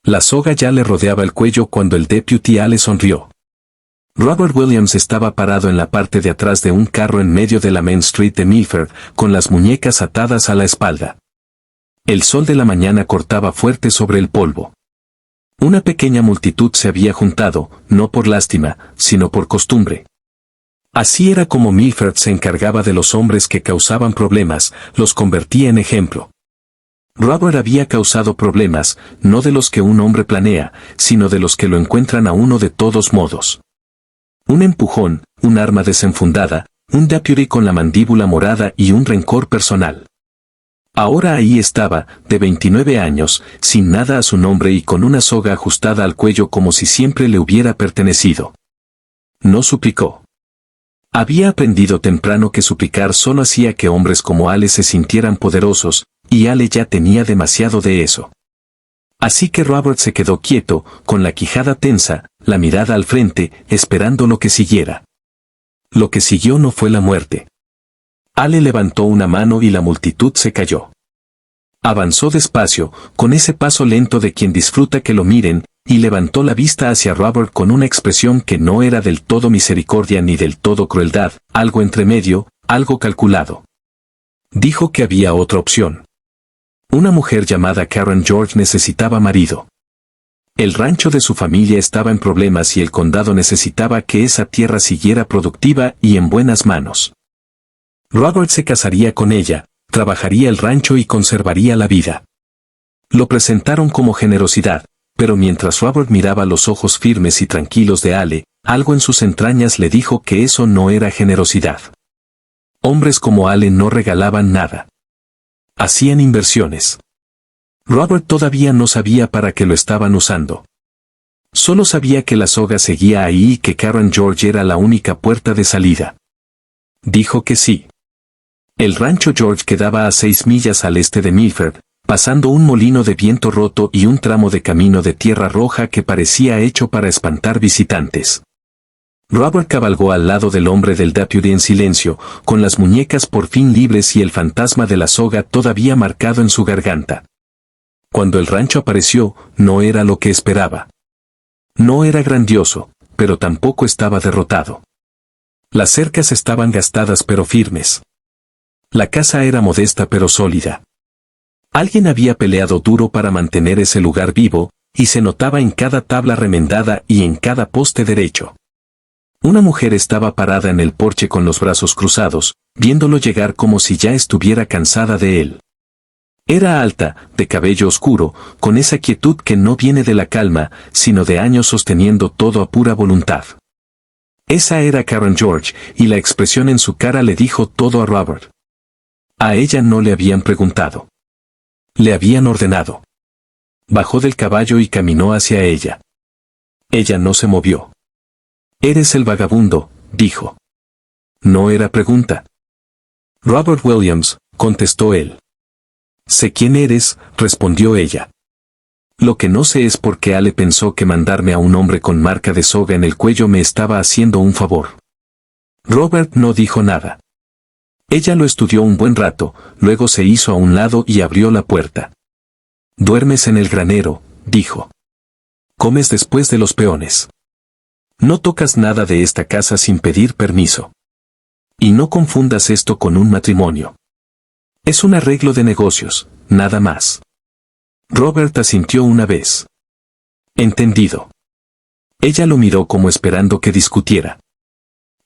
La soga ya le rodeaba el cuello cuando el deputy Ale sonrió. Robert Williams estaba parado en la parte de atrás de un carro en medio de la Main Street de Milford, con las muñecas atadas a la espalda. El sol de la mañana cortaba fuerte sobre el polvo. Una pequeña multitud se había juntado, no por lástima, sino por costumbre. Así era como Milford se encargaba de los hombres que causaban problemas, los convertía en ejemplo. Robert había causado problemas, no de los que un hombre planea, sino de los que lo encuentran a uno de todos modos. Un empujón, un arma desenfundada, un deputy con la mandíbula morada y un rencor personal. Ahora ahí estaba, de 29 años, sin nada a su nombre y con una soga ajustada al cuello como si siempre le hubiera pertenecido. No suplicó. Había aprendido temprano que suplicar solo hacía que hombres como Ale se sintieran poderosos, y Ale ya tenía demasiado de eso. Así que Robert se quedó quieto, con la quijada tensa, la mirada al frente, esperando lo que siguiera. Lo que siguió no fue la muerte. Ale levantó una mano y la multitud se cayó. Avanzó despacio, con ese paso lento de quien disfruta que lo miren, y levantó la vista hacia Robert con una expresión que no era del todo misericordia ni del todo crueldad, algo entre medio, algo calculado. Dijo que había otra opción. Una mujer llamada Karen George necesitaba marido. El rancho de su familia estaba en problemas y el condado necesitaba que esa tierra siguiera productiva y en buenas manos. Robert se casaría con ella, trabajaría el rancho y conservaría la vida. Lo presentaron como generosidad, pero mientras Robert miraba los ojos firmes y tranquilos de Ale, algo en sus entrañas le dijo que eso no era generosidad. Hombres como Ale no regalaban nada. Hacían inversiones. Robert todavía no sabía para qué lo estaban usando. Solo sabía que la soga seguía ahí y que Karen George era la única puerta de salida. Dijo que sí. El rancho George quedaba a 6 millas al este de Milford, pasando un molino de viento roto y un tramo de camino de tierra roja que parecía hecho para espantar visitantes. Robert cabalgó al lado del hombre del deputy en silencio, con las muñecas por fin libres y el fantasma de la soga todavía marcado en su garganta. Cuando el rancho apareció, no era lo que esperaba. No era grandioso, pero tampoco estaba derrotado. Las cercas estaban gastadas pero firmes. La casa era modesta pero sólida. Alguien había peleado duro para mantener ese lugar vivo, y se notaba en cada tabla remendada y en cada poste derecho. Una mujer estaba parada en el porche con los brazos cruzados, viéndolo llegar como si ya estuviera cansada de él. Era alta, de cabello oscuro, con esa quietud que no viene de la calma, sino de años sosteniendo todo a pura voluntad. Esa era Karen George, y la expresión en su cara le dijo todo a Robert. A ella no le habían preguntado. Le habían ordenado. Bajó del caballo y caminó hacia ella. Ella no se movió. «Eres el vagabundo», dijo. No era pregunta. «Robert Williams», contestó él. «Sé quién eres», respondió ella. «Lo que no sé es por qué Ale pensó que mandarme a un hombre con marca de soga en el cuello me estaba haciendo un favor». Robert no dijo nada. Ella lo estudió un buen rato, luego se hizo a un lado y abrió la puerta. «Duermes en el granero», dijo. «Comes después de los peones. No tocas nada de esta casa sin pedir permiso. Y no confundas esto con un matrimonio. Es un arreglo de negocios, nada más». Robert asintió una vez. «Entendido». Ella lo miró como esperando que discutiera.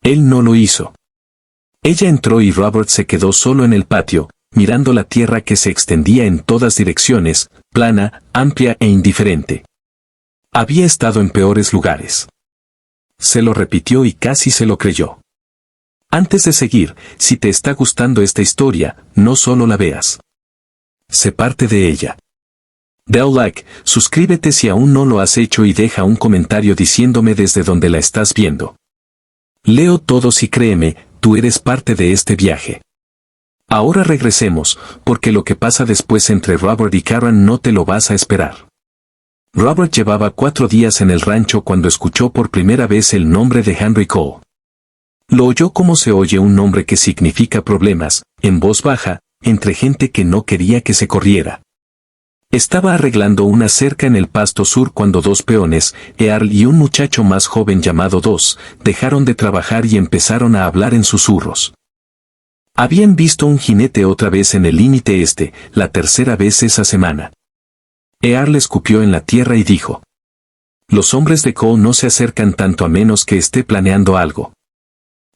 Él no lo hizo. Ella entró y Robert se quedó solo en el patio, mirando la tierra que se extendía en todas direcciones, plana, amplia e indiferente. Había estado en peores lugares. Se lo repitió y casi se lo creyó. Antes de seguir, si te está gustando esta historia, no solo la veas. Sé parte de ella. Dale like, suscríbete si aún no lo has hecho y deja un comentario diciéndome desde dónde la estás viendo. Leo todos y créeme, tú eres parte de este viaje. Ahora regresemos, porque lo que pasa después entre Robert y Karen no te lo vas a esperar. Robert llevaba 4 días en el rancho cuando escuchó por primera vez el nombre de Henry Cole. Lo oyó como se oye un nombre que significa problemas, en voz baja, entre gente que no quería que se corriera. Estaba arreglando una cerca en el pasto sur cuando dos peones, Earl y un muchacho más joven llamado Dos, dejaron de trabajar y empezaron a hablar en susurros. Habían visto un jinete otra vez en el límite este, la tercera vez esa semana. Earl escupió en la tierra y dijo: los hombres de Cole no se acercan tanto a menos que esté planeando algo.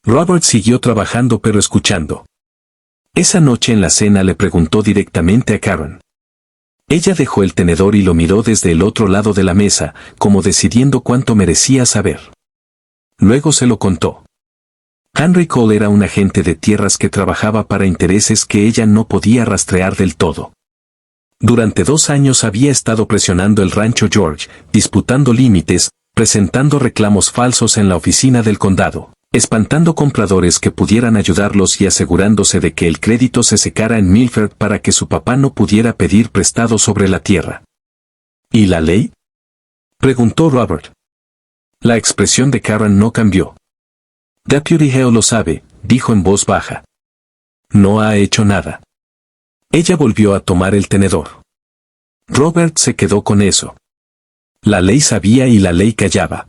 Robert siguió trabajando pero escuchando. Esa noche en la cena le preguntó directamente a Karen. Ella dejó el tenedor y lo miró desde el otro lado de la mesa, como decidiendo cuánto merecía saber. Luego se lo contó. Henry Cole era un agente de tierras que trabajaba para intereses que ella no podía rastrear del todo. Durante 2 años había estado presionando el rancho George, disputando límites, presentando reclamos falsos en la oficina del condado, espantando compradores que pudieran ayudarlos y asegurándose de que el crédito se secara en Milford para que su papá no pudiera pedir prestado sobre la tierra. ¿Y la ley?, preguntó Robert. La expresión de Karen no cambió. Deputy Hale lo sabe, dijo en voz baja. No ha hecho nada. Ella volvió a tomar el tenedor. Robert se quedó con eso. La ley sabía y la ley callaba.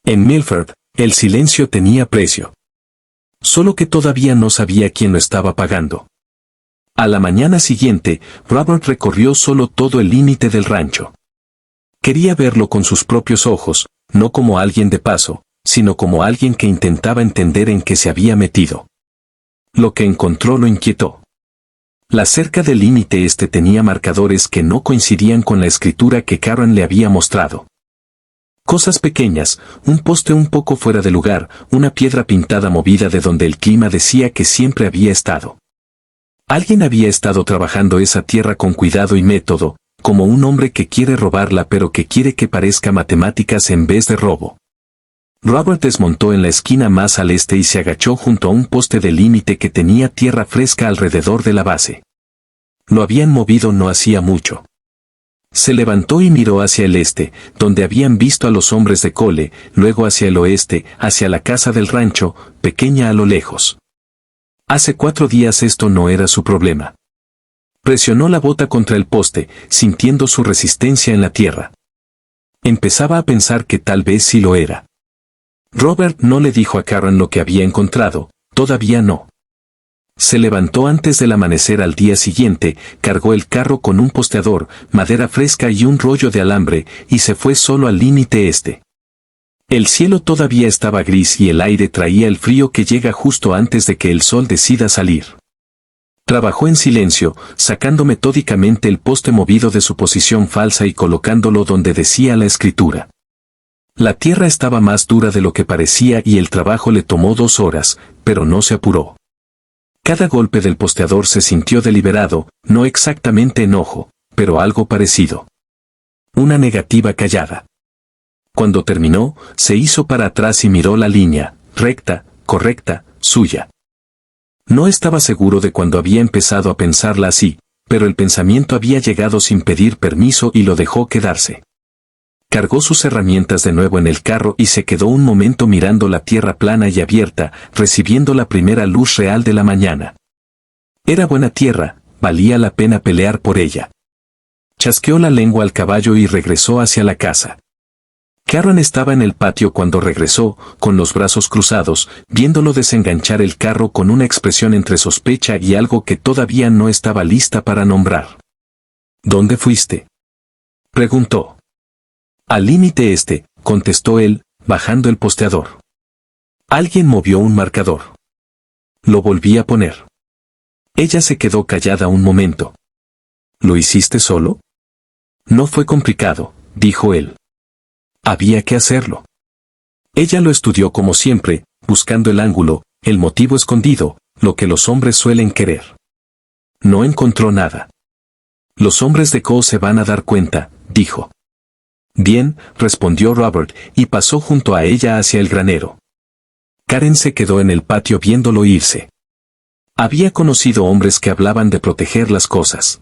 En Milford, el silencio tenía precio. Solo que todavía no sabía quién lo estaba pagando. A la mañana siguiente, Robert recorrió solo todo el límite del rancho. Quería verlo con sus propios ojos, no como alguien de paso, sino como alguien que intentaba entender en qué se había metido. Lo que encontró lo inquietó. La cerca del límite este tenía marcadores que no coincidían con la escritura que Karen le había mostrado. Cosas pequeñas, un poste un poco fuera de lugar, una piedra pintada movida de donde el clima decía que siempre había estado. Alguien había estado trabajando esa tierra con cuidado y método, como un hombre que quiere robarla pero que quiere que parezca matemáticas en vez de robo. Robert desmontó en la esquina más al este y se agachó junto a un poste de límite que tenía tierra fresca alrededor de la base. Lo habían movido no hacía mucho. Se levantó y miró hacia el este, donde habían visto a los hombres de Cole, luego hacia el oeste, hacia la casa del rancho, pequeña a lo lejos. Hace 4 días esto no era su problema. Presionó la bota contra el poste, sintiendo su resistencia en la tierra. Empezaba a pensar que tal vez sí lo era. Robert no le dijo a Karen lo que había encontrado, todavía no. Se levantó antes del amanecer al día siguiente, cargó el carro con un posteador, madera fresca y un rollo de alambre, y se fue solo al límite este. El cielo todavía estaba gris y el aire traía el frío que llega justo antes de que el sol decida salir. Trabajó en silencio, sacando metódicamente el poste movido de su posición falsa y colocándolo donde decía la escritura. La tierra estaba más dura de lo que parecía y el trabajo le tomó 2 horas, pero no se apuró. Cada golpe del posteador se sintió deliberado, no exactamente enojo, pero algo parecido. Una negativa callada. Cuando terminó, se hizo para atrás y miró la línea, recta, correcta, suya. No estaba seguro de cuándo había empezado a pensarla así, pero el pensamiento había llegado sin pedir permiso y lo dejó quedarse. Cargó sus herramientas de nuevo en el carro y se quedó un momento mirando la tierra plana y abierta, recibiendo la primera luz real de la mañana. Era buena tierra, valía la pena pelear por ella. Chasqueó la lengua al caballo y regresó hacia la casa. Karen estaba en el patio cuando regresó, con los brazos cruzados, viéndolo desenganchar el carro con una expresión entre sospecha y algo que todavía no estaba lista para nombrar. ¿Dónde fuiste?, preguntó. Al límite este, contestó él, bajando el posteador. Alguien movió un marcador. Lo volví a poner. Ella se quedó callada un momento. ¿Lo hiciste solo? No fue complicado, dijo él. Había que hacerlo. Ella lo estudió como siempre, buscando el ángulo, el motivo escondido, lo que los hombres suelen querer. No encontró nada. Los hombres de Cole se van a dar cuenta, dijo. Bien, respondió Robert, y pasó junto a ella hacia el granero. Karen se quedó en el patio viéndolo irse. Había conocido hombres que hablaban de proteger las cosas.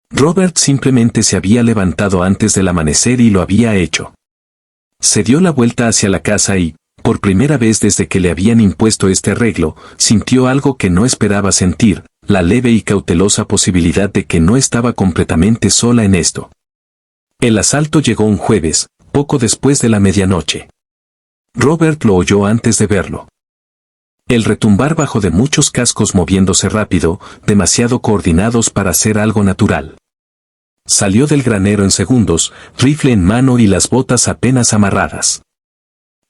Robert simplemente se había levantado antes del amanecer y lo había hecho. Se dio la vuelta hacia la casa y, por primera vez desde que le habían impuesto este arreglo, sintió algo que no esperaba sentir, la leve y cautelosa posibilidad de que no estaba completamente sola en esto. El asalto llegó un jueves, poco después de la medianoche. Robert lo oyó antes de verlo. El retumbar bajo de muchos cascos moviéndose rápido, demasiado coordinados para ser algo natural. Salió del granero en segundos, rifle en mano y las botas apenas amarradas.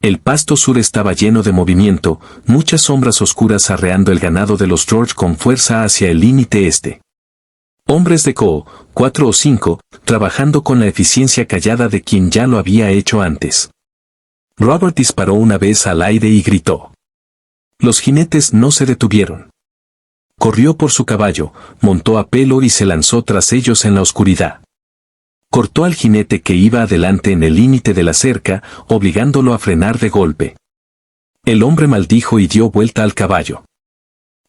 El pasto sur estaba lleno de movimiento, muchas sombras oscuras arreando el ganado de los George con fuerza hacia el límite este. Hombres de Coe, 4 o 5, trabajando con la eficiencia callada de quien ya lo había hecho antes. Robert disparó una vez al aire y gritó. Los jinetes no se detuvieron. Corrió por su caballo, montó a pelo y se lanzó tras ellos en la oscuridad. Cortó al jinete que iba adelante en el límite de la cerca, obligándolo a frenar de golpe. El hombre maldijo y dio vuelta al caballo.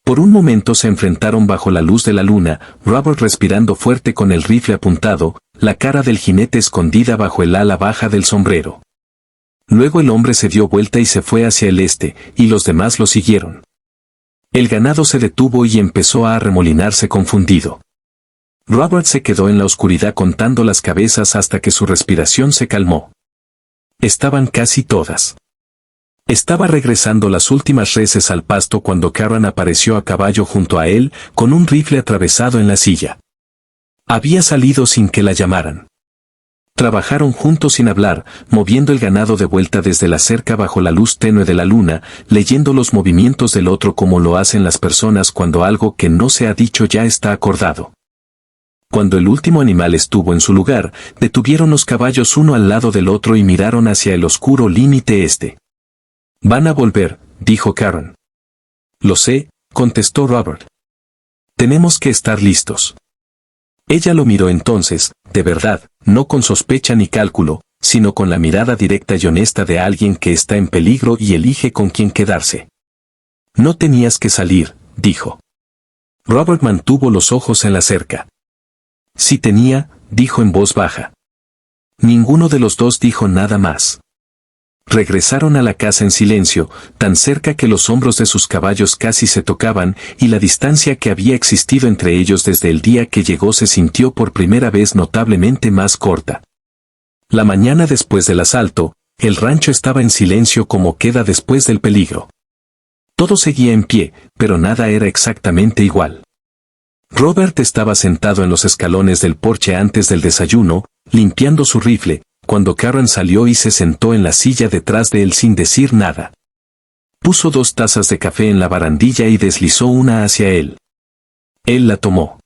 Por un momento se enfrentaron bajo la luz de la luna, Robert respirando fuerte con el rifle apuntado, la cara del jinete escondida bajo el ala baja del sombrero. Luego el hombre se dio vuelta y se fue hacia el este, y los demás lo siguieron. El ganado se detuvo y empezó a arremolinarse confundido. Robert se quedó en la oscuridad contando las cabezas hasta que su respiración se calmó. Estaban casi todas. Estaba regresando las últimas reses al pasto cuando Karen apareció a caballo junto a él, con un rifle atravesado en la silla. Había salido sin que la llamaran. Trabajaron juntos sin hablar, moviendo el ganado de vuelta desde la cerca bajo la luz tenue de la luna, leyendo los movimientos del otro como lo hacen las personas cuando algo que no se ha dicho ya está acordado. Cuando el último animal estuvo en su lugar, detuvieron los caballos uno al lado del otro y miraron hacia el oscuro límite este. «Van a volver», dijo Karen. «Lo sé», contestó Robert. «Tenemos que estar listos». Ella lo miró entonces, de verdad, no con sospecha ni cálculo, sino con la mirada directa y honesta de alguien que está en peligro y elige con quién quedarse. «No tenías que salir», dijo. Robert mantuvo los ojos en la cerca. «Sí tenía», dijo en voz baja. Ninguno de los dos dijo nada más. Regresaron a la casa en silencio, tan cerca que los hombros de sus caballos casi se tocaban, y la distancia que había existido entre ellos desde el día que llegó se sintió por primera vez notablemente más corta. La mañana después del asalto, el rancho estaba en silencio como queda después del peligro. Todo seguía en pie, pero nada era exactamente igual. Robert estaba sentado en los escalones del porche antes del desayuno, limpiando su rifle, cuando Karen salió y se sentó en la silla detrás de él sin decir nada. Puso 2 tazas de café en la barandilla y deslizó una hacia él. Él la tomó.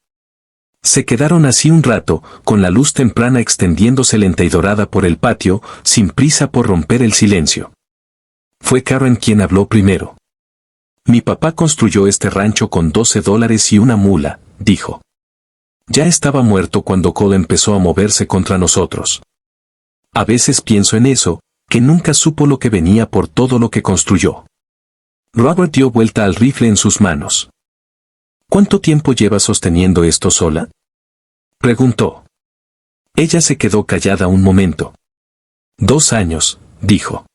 Se quedaron así un rato, con la luz temprana extendiéndose lenta y dorada por el patio, sin prisa por romper el silencio. Fue Karen quien habló primero. «Mi papá construyó este rancho con $12 y una mula», dijo. «Ya estaba muerto cuando Cole empezó a moverse contra nosotros. A veces pienso en eso, que nunca supo lo que venía por todo lo que construyó». Robert dio vuelta al rifle en sus manos. «¿Cuánto tiempo llevas sosteniendo esto sola?», preguntó. Ella se quedó callada un momento. «2 años», dijo.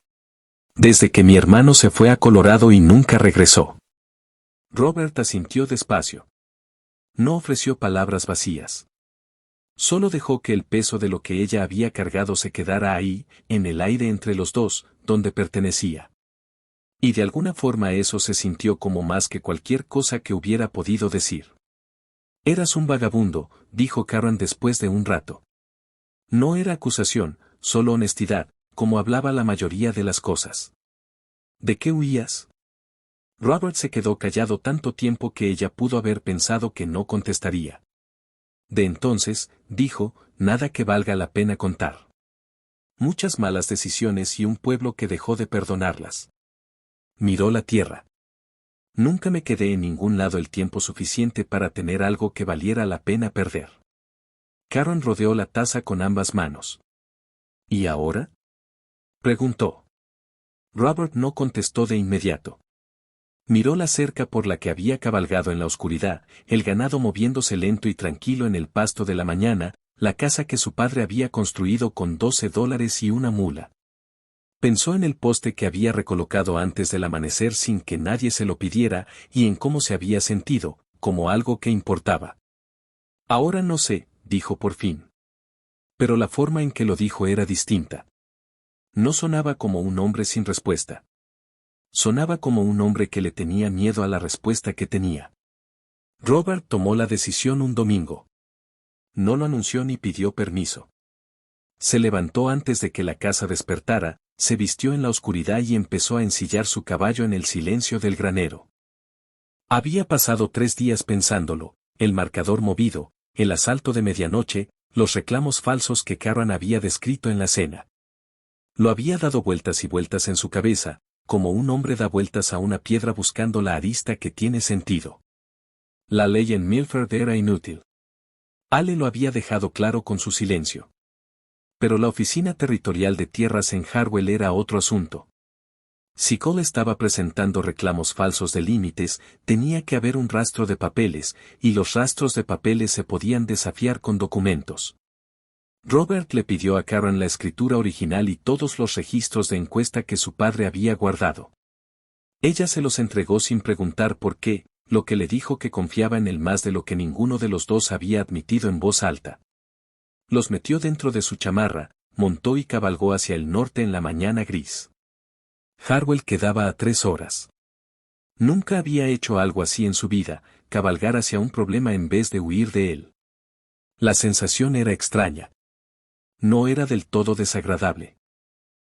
«Desde que mi hermano se fue a Colorado y nunca regresó». Robert asintió despacio. No ofreció palabras vacías. Solo dejó que el peso de lo que ella había cargado se quedara ahí, en el aire entre los dos, donde pertenecía. Y de alguna forma eso se sintió como más que cualquier cosa que hubiera podido decir. «Eras un vagabundo», dijo Karen después de un rato. No era acusación, solo honestidad, como hablaba la mayoría de las cosas. «¿De qué huías?». Robert se quedó callado tanto tiempo que ella pudo haber pensado que no contestaría. De entonces, dijo, nada que valga la pena contar. Muchas malas decisiones y un pueblo que dejó de perdonarlas. Miró la tierra. Nunca me quedé en ningún lado el tiempo suficiente para tener algo que valiera la pena perder. Karen rodeó la taza con ambas manos. ¿Y ahora?, preguntó. Robert no contestó de inmediato. Miró la cerca por la que había cabalgado en la oscuridad, el ganado moviéndose lento y tranquilo en el pasto de la mañana, la casa que su padre había construido con $12 y una mula. Pensó en el poste que había recolocado antes del amanecer sin que nadie se lo pidiera, y en cómo se había sentido, como algo que importaba. Ahora no sé, dijo por fin. Pero la forma en que lo dijo era distinta. No sonaba como un hombre sin respuesta. Sonaba como un hombre que le tenía miedo a la respuesta que tenía. Robert tomó la decisión un domingo. No lo anunció ni pidió permiso. Se levantó antes de que la casa despertara, se vistió en la oscuridad y empezó a ensillar su caballo en el silencio del granero. Había pasado 3 días pensándolo, el marcador movido, el asalto de medianoche, los reclamos falsos que Karen había descrito en la cena. Lo había dado vueltas y vueltas en su cabeza, como un hombre da vueltas a una piedra buscando la arista que tiene sentido. La ley en Milford era inútil. Ale lo había dejado claro con su silencio. Pero la oficina territorial de tierras en Harwell era otro asunto. Si Cole estaba presentando reclamos falsos de límites, tenía que haber un rastro de papeles, y los rastros de papeles se podían desafiar con documentos. Robert le pidió a Karen la escritura original y todos los registros de encuesta que su padre había guardado. Ella se los entregó sin preguntar por qué, lo que le dijo que confiaba en él más de lo que ninguno de los dos había admitido en voz alta. Los metió dentro de su chamarra, montó y cabalgó hacia el norte en la mañana gris. Harwell quedaba a 3 horas. Nunca había hecho algo así en su vida, cabalgar hacia un problema en vez de huir de él. La sensación era extraña. No era del todo desagradable.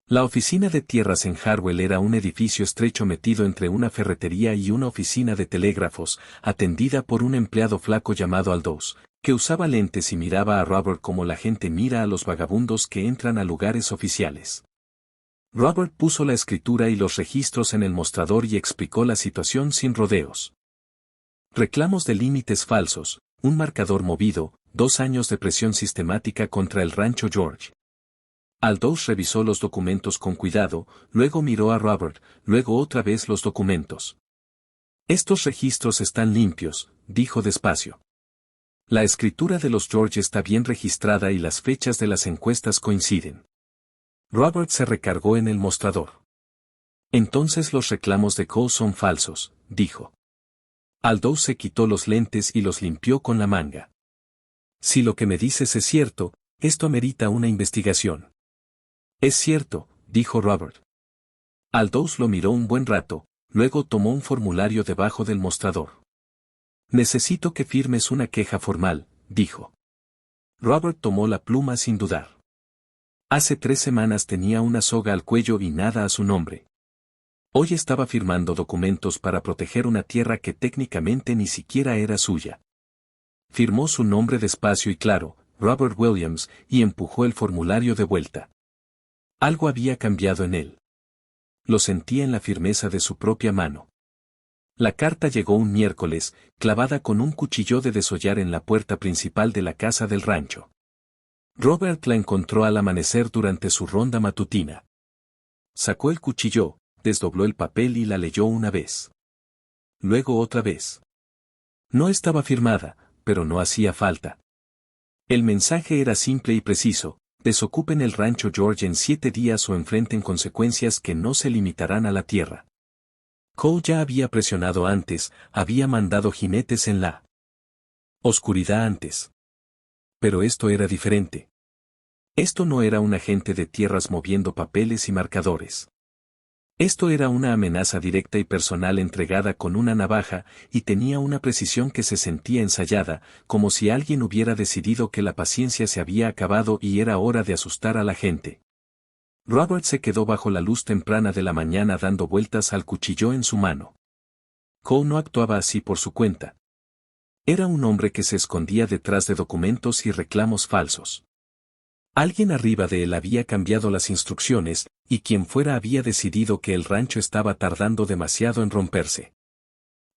La oficina de tierras en Harwell era un edificio estrecho metido entre una ferretería y una oficina de telégrafos, atendida por un empleado flaco llamado Aldous, que usaba lentes y miraba a Robert como la gente mira a los vagabundos que entran a lugares oficiales. Robert puso la escritura y los registros en el mostrador y explicó la situación sin rodeos. Reclamos de límites falsos, un marcador movido, 2 años de presión sistemática contra el rancho George. Aldous revisó los documentos con cuidado, luego miró a Robert, luego otra vez los documentos. Estos registros están limpios, dijo despacio. La escritura de los George está bien registrada y las fechas de las encuestas coinciden. Robert se recargó en el mostrador. Entonces los reclamos de Cole son falsos, dijo. Aldous se quitó los lentes y los limpió con la manga. Si lo que me dices es cierto, esto amerita una investigación. Es cierto, dijo Robert. Aldous lo miró un buen rato, luego tomó un formulario debajo del mostrador. Necesito que firmes una queja formal, dijo. Robert tomó la pluma sin dudar. Hace 3 semanas tenía una soga al cuello y nada a su nombre. Hoy estaba firmando documentos para proteger una tierra que técnicamente ni siquiera era suya. Firmó su nombre despacio y claro, Robert Williams, y empujó el formulario de vuelta. Algo había cambiado en él. Lo sentía en la firmeza de su propia mano. La carta llegó un miércoles, clavada con un cuchillo de desollar en la puerta principal de la casa del rancho. Robert la encontró al amanecer durante su ronda matutina. Sacó el cuchillo, desdobló el papel y la leyó una vez. Luego otra vez. No estaba firmada, pero no hacía falta. El mensaje era simple y preciso: desocupen el rancho George en 7 días o enfrenten consecuencias que no se limitarán a la tierra. Cole ya había presionado antes, había mandado jinetes en la oscuridad antes. Pero esto era diferente. Esto no era un agente de tierras moviendo papeles y marcadores. Esto era una amenaza directa y personal entregada con una navaja, y tenía una precisión que se sentía ensayada, como si alguien hubiera decidido que la paciencia se había acabado y era hora de asustar a la gente. Robert se quedó bajo la luz temprana de la mañana dando vueltas al cuchillo en su mano. Cole no actuaba así por su cuenta. Era un hombre que se escondía detrás de documentos y reclamos falsos. Alguien arriba de él había cambiado las instrucciones, y quien fuera había decidido que el rancho estaba tardando demasiado en romperse.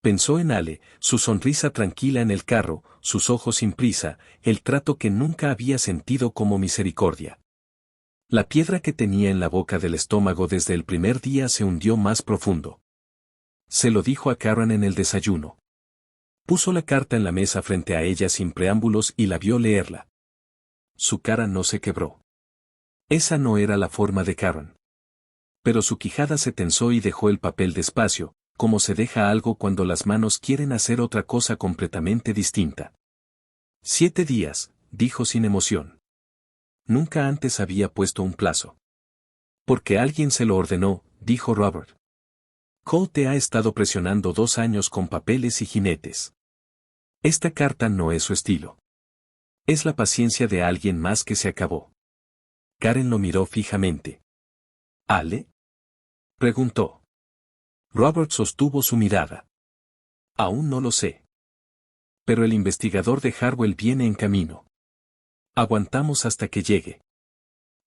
Pensó en Ale, su sonrisa tranquila en el carro, sus ojos sin prisa, el trato que nunca había sentido como misericordia. La piedra que tenía en la boca del estómago desde el primer día se hundió más profundo. Se lo dijo a Karen en el desayuno. Puso la carta en la mesa frente a ella sin preámbulos y la vio leerla. Su cara no se quebró. Esa no era la forma de Karen. Pero su quijada se tensó y dejó el papel despacio, como se deja algo cuando las manos quieren hacer otra cosa completamente distinta. 7 días, dijo sin emoción. Nunca antes había puesto un plazo. Porque alguien se lo ordenó, dijo Robert. Cole te ha estado presionando 2 años con papeles y jinetes. Esta carta no es su estilo. Es la paciencia de alguien más que se acabó. Karen lo miró fijamente. ¿Ale? Preguntó. Robert sostuvo su mirada. Aún no lo sé. Pero el investigador de Harwell viene en camino. Aguantamos hasta que llegue.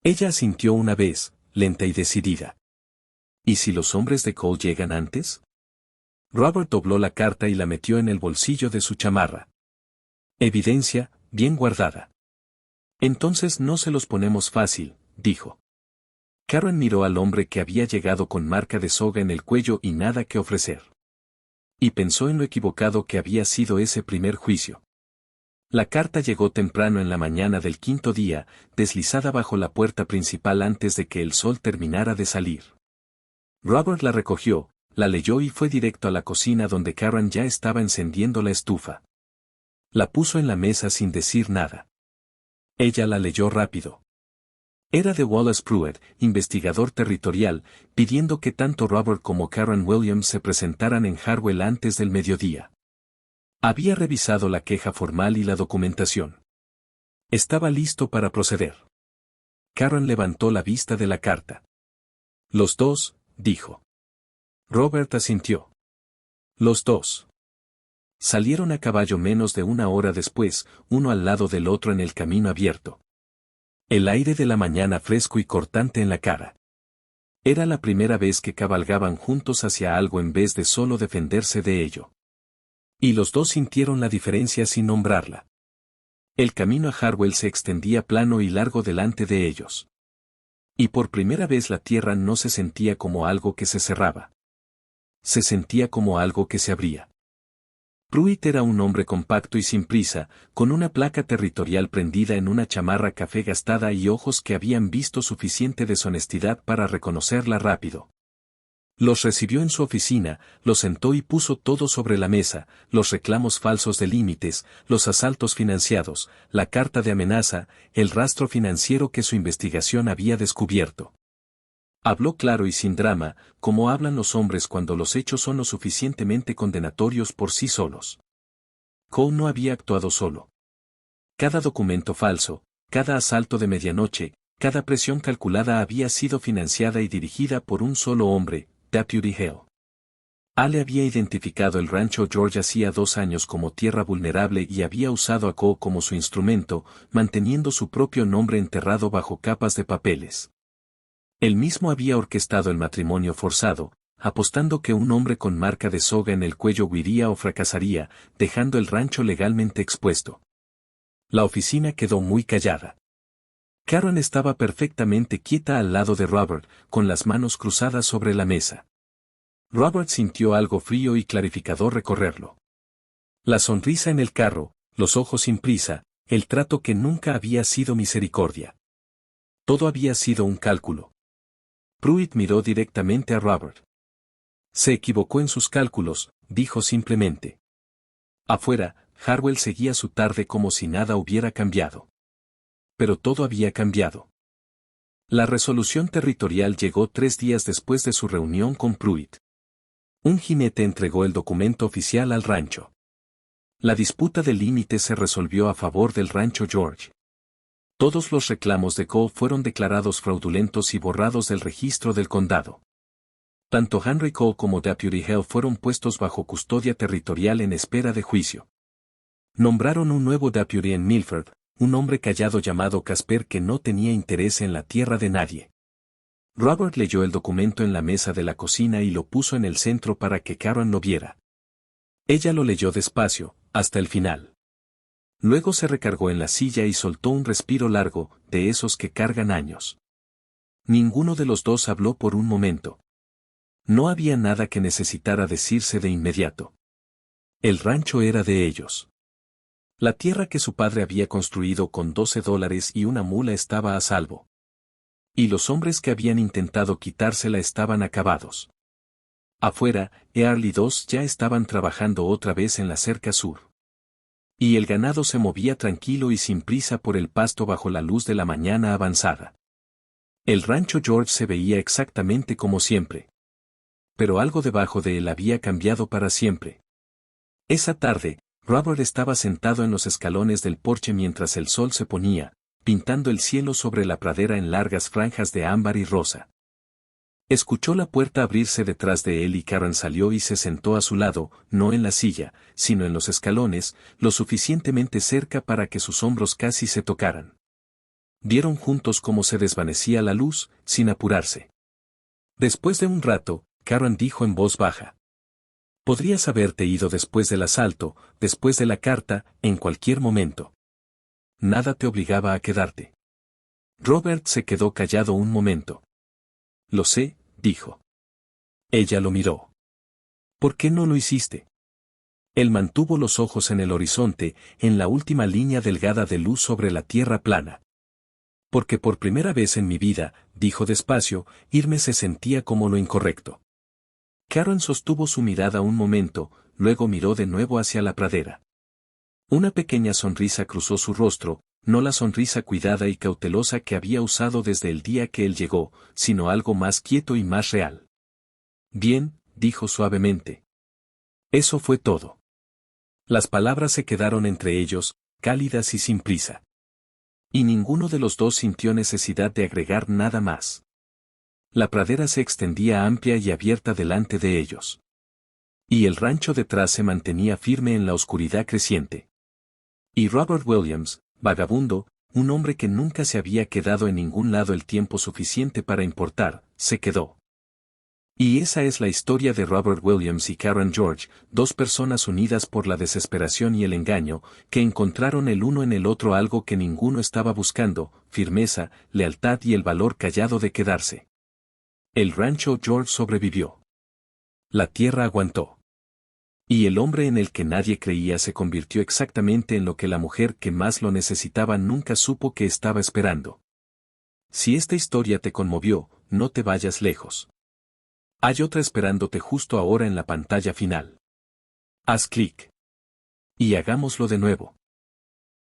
Ella asintió una vez, lenta y decidida. ¿Y si los hombres de Cole llegan antes? Robert dobló la carta y la metió en el bolsillo de su chamarra. Evidencia, bien guardada. Entonces no se los ponemos fácil, dijo. Karen miró al hombre que había llegado con marca de soga en el cuello y nada que ofrecer. Y pensó en lo equivocado que había sido ese primer juicio. La carta llegó temprano en la mañana del 5.º día, deslizada bajo la puerta principal antes de que el sol terminara de salir. Robert la recogió, la leyó y fue directo a la cocina donde Karen ya estaba encendiendo la estufa. La puso en la mesa sin decir nada. Ella la leyó rápido. Era de Wallace Pruitt, investigador territorial, pidiendo que tanto Robert como Karen Williams se presentaran en Harwell antes del mediodía. Había revisado la queja formal y la documentación. Estaba listo para proceder. Karen levantó la vista de la carta. Los dos, dijo. Robert asintió. Los dos. Salieron a caballo menos de 1 hora después, uno al lado del otro en el camino abierto. El aire de la mañana fresco y cortante en la cara. Era la primera vez que cabalgaban juntos hacia algo en vez de solo defenderse de ello. Y los dos sintieron la diferencia sin nombrarla. El camino a Harwell se extendía plano y largo delante de ellos. Y por primera vez la tierra no se sentía como algo que se cerraba. Se sentía como algo que se abría. Pruitt era un hombre compacto y sin prisa, con una placa territorial prendida en una chamarra café gastada y ojos que habían visto suficiente deshonestidad para reconocerla rápido. Los recibió en su oficina, los sentó y puso todo sobre la mesa, los reclamos falsos de límites, los asaltos financiados, la carta de amenaza, el rastro financiero que su investigación había descubierto. Habló claro y sin drama, como hablan los hombres cuando los hechos son lo suficientemente condenatorios por sí solos. Cole no había actuado solo. Cada documento falso, cada asalto de medianoche, cada presión calculada había sido financiada y dirigida por un solo hombre, Deputy Hale. Ale había identificado el rancho George hacía 2 años como tierra vulnerable y había usado a Cole como su instrumento, manteniendo su propio nombre enterrado bajo capas de papeles. Él mismo había orquestado el matrimonio forzado, apostando que un hombre con marca de soga en el cuello huiría o fracasaría, dejando el rancho legalmente expuesto. La oficina quedó muy callada. Karen estaba perfectamente quieta al lado de Robert, con las manos cruzadas sobre la mesa. Robert sintió algo frío y clarificador recorrerlo. La sonrisa en el carro, los ojos sin prisa, el trato que nunca había sido misericordia. Todo había sido un cálculo. Pruitt miró directamente a Robert. Se equivocó en sus cálculos, dijo simplemente. Afuera, Harwell seguía su tarde como si nada hubiera cambiado. Pero todo había cambiado. La resolución territorial llegó 3 días después de su reunión con Pruitt. Un jinete entregó el documento oficial al rancho. La disputa de límites se resolvió a favor del rancho George. Todos los reclamos de Cole fueron declarados fraudulentos y borrados del registro del condado. Tanto Henry Cole como Deputy Hale fueron puestos bajo custodia territorial en espera de juicio. Nombraron un nuevo deputy en Milford, un hombre callado llamado Casper que no tenía interés en la tierra de nadie. Robert leyó el documento en la mesa de la cocina y lo puso en el centro para que Karen lo viera. Ella lo leyó despacio, hasta el final. Luego se recargó en la silla y soltó un respiro largo, de esos que cargan años. Ninguno de los dos habló por un momento. No había nada que necesitara decirse de inmediato. El rancho era de ellos. La tierra que su padre había construido con $12 y una mula estaba a salvo. Y los hombres que habían intentado quitársela estaban acabados. Afuera, Earl y Dos ya estaban trabajando otra vez en la cerca sur. Y el ganado se movía tranquilo y sin prisa por el pasto bajo la luz de la mañana avanzada. El rancho George se veía exactamente como siempre. Pero algo debajo de él había cambiado para siempre. Esa tarde, Robert estaba sentado en los escalones del porche mientras el sol se ponía, pintando el cielo sobre la pradera en largas franjas de ámbar y rosa. Escuchó la puerta abrirse detrás de él y Karen salió y se sentó a su lado, no en la silla, sino en los escalones, lo suficientemente cerca para que sus hombros casi se tocaran. Vieron juntos cómo se desvanecía la luz, sin apurarse. Después de un rato, Karen dijo en voz baja: «Podrías haberte ido después del asalto, después de la carta, en cualquier momento. Nada te obligaba a quedarte». Robert se quedó callado un momento. «Lo sé», dijo. Ella lo miró. «¿Por qué no lo hiciste?». Él mantuvo los ojos en el horizonte, en la última línea delgada de luz sobre la tierra plana. «Porque por primera vez en mi vida», dijo despacio, «irme se sentía como lo incorrecto». Karen sostuvo su mirada un momento, luego miró de nuevo hacia la pradera. Una pequeña sonrisa cruzó su rostro, no la sonrisa cuidada y cautelosa que había usado desde el día que él llegó, sino algo más quieto y más real. «Bien», dijo suavemente. Eso fue todo. Las palabras se quedaron entre ellos, cálidas y sin prisa. Y ninguno de los dos sintió necesidad de agregar nada más. La pradera se extendía amplia y abierta delante de ellos. Y el rancho detrás se mantenía firme en la oscuridad creciente. Y Robert Williams, vagabundo, un hombre que nunca se había quedado en ningún lado el tiempo suficiente para importar, se quedó. Y esa es la historia de Robert Williams y Karen George, dos personas unidas por la desesperación y el engaño, que encontraron el uno en el otro algo que ninguno estaba buscando: firmeza, lealtad y el valor callado de quedarse. El rancho George sobrevivió. La tierra aguantó. Y el hombre en el que nadie creía se convirtió exactamente en lo que la mujer que más lo necesitaba nunca supo que estaba esperando. Si esta historia te conmovió, no te vayas lejos. Hay otra esperándote justo ahora en la pantalla final. Haz clic. Y hagámoslo de nuevo.